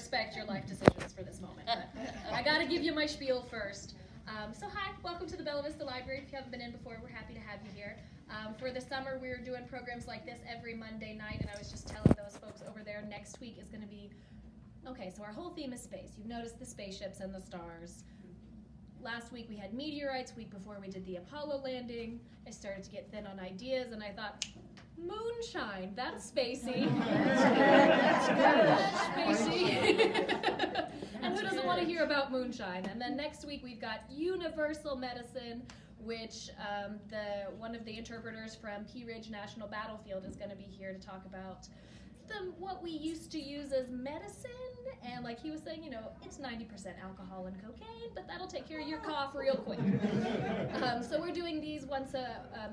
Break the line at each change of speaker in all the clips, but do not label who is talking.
respect your life decisions for this moment, but I got to give you my spiel first. So hi, welcome to the Bella Vista Library. If you haven't been in before, we're happy to have you here. For the summer, we're doing programs like this every Monday night, and I was just telling those folks over there, next week is going to be, okay, so our whole theme is space. You've noticed the spaceships and the stars. Last week we had meteorites, week before we did the Apollo landing. I started to get thin on ideas, and I thought, moonshine, that's spacey. That's spacey. And who doesn't want to hear about moonshine? And then next week we've got universal medicine, which one of the interpreters from Pea Ridge National Battlefield is going to be here to talk about what we used to use as medicine. And like he was saying, you know, it's 90% alcohol and cocaine, but that'll take care of your cough real quick. So we're doing these once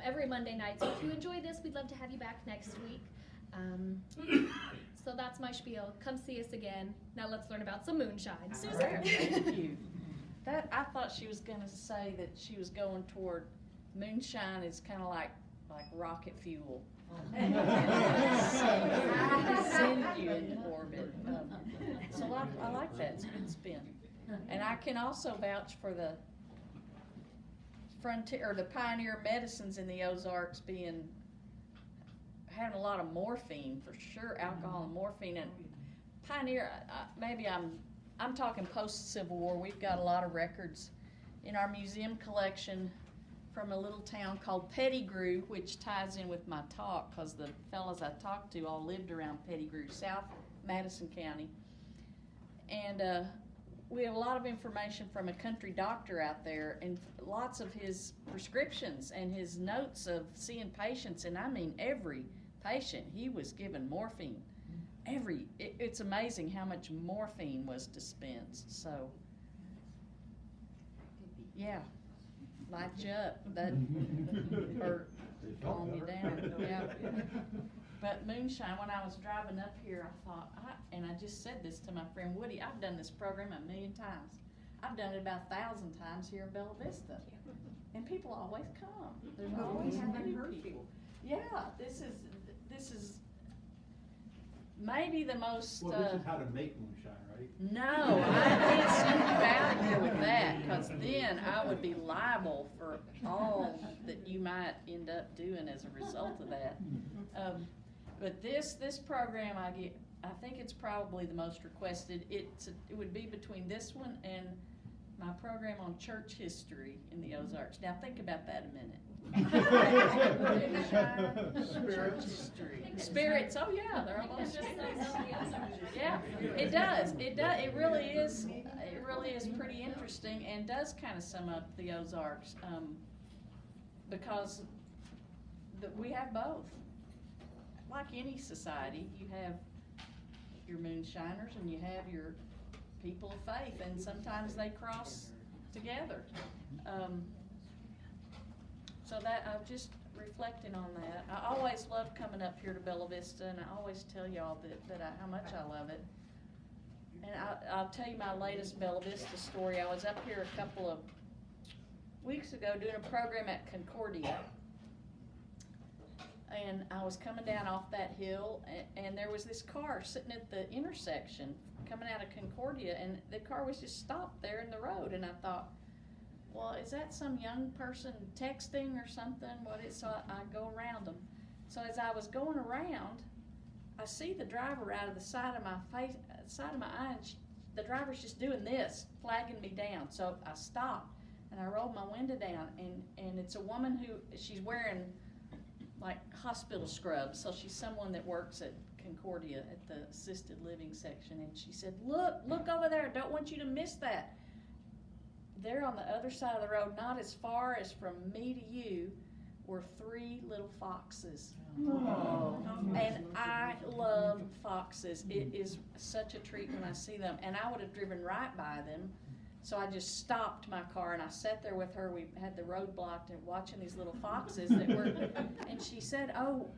every Monday night. So if you enjoy this, we'd love to have you back next week. So that's my spiel. Come see us again. Now let's learn about some moonshine. Susan.
Right, thank you. I thought she was going to say that she was going toward moonshine is kind of like rocket fuel. Send you into orbit. So I like that. It's a good spin. And I can also vouch for the frontier or the pioneer medicines in the Ozarks having a lot of morphine for sure, alcohol and morphine. And pioneer, maybe I'm talking post-Civil War. We've got a lot of records in our museum collection from a little town called Pettigrew, which ties in with my talk because the fellows I talked to all lived around Pettigrew, South Madison County. And we have a lot of information from a country doctor out there and lots of his prescriptions and his notes of seeing patients, and I mean every patient, he was given morphine. It's amazing how much morphine was dispensed. So, yeah. Light you up, or calm you down, yeah. But moonshine, when I was driving up here, I thought, and I just said this to my friend Woody, I've done this program 1,000,000 times. I've done it about 1,000 times here in Bella Vista. And people always come. There's always new people. Yeah, this is maybe the most...
Well, this is how to make moonshine, right?
No, I can't send you out of here with that, because then I would be liable for all that you might end up doing as a result of that. But this program I think it's probably the most requested. It would be between this one and my program on church history in the Ozarks. Now think about that a minute. Church history. Spirits, oh yeah, they're all spirits. Yeah, it does. It really is pretty interesting and does kind of sum up the Ozarks, because we have both. Like any society, you have your moonshiners and you have your people of faith, and sometimes they cross together. So that I'm just reflecting on that. I always love coming up here to Bella Vista, and I always tell y'all how much I love it. And I'll tell you my latest Bella Vista story. I was up here a couple of weeks ago doing a program at Concordia, and I was coming down off that hill, and there was this car sitting at the intersection coming out of Concordia, and the car was just stopped there in the road, and I thought, well, is that some young person texting or something? So I go around them. So as I was going around, I see the driver out of the side of my eye, and the driver's just doing this, flagging me down. So I stopped, and I rolled my window down, and it's a woman she's wearing like hospital scrubs, so she's someone that works at Concordia at the assisted living section, and she said, look over there, don't want you to miss that. There on the other side of the road, not as far as from me to you, were 3 little foxes. Oh. And I love foxes. It is such a treat when I see them. And I would have driven right by them. So I just stopped my car and I sat there with her. We had the road blocked and watching these little foxes that were, and she said, oh,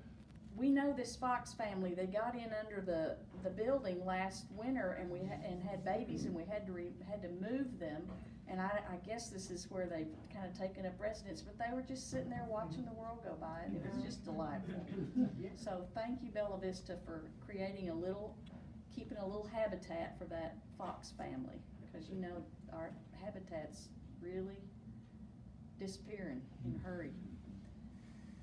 we know this fox family. They got in under the building last winter and had babies, and we had to move them. And I guess this is where they've kind of taken up residence, but they were just sitting there watching the world go by, and it was just delightful. So thank you, Bella Vista, for creating a little keeping a little habitat for that fox family, because you know, our habitat's really disappearing in a hurry.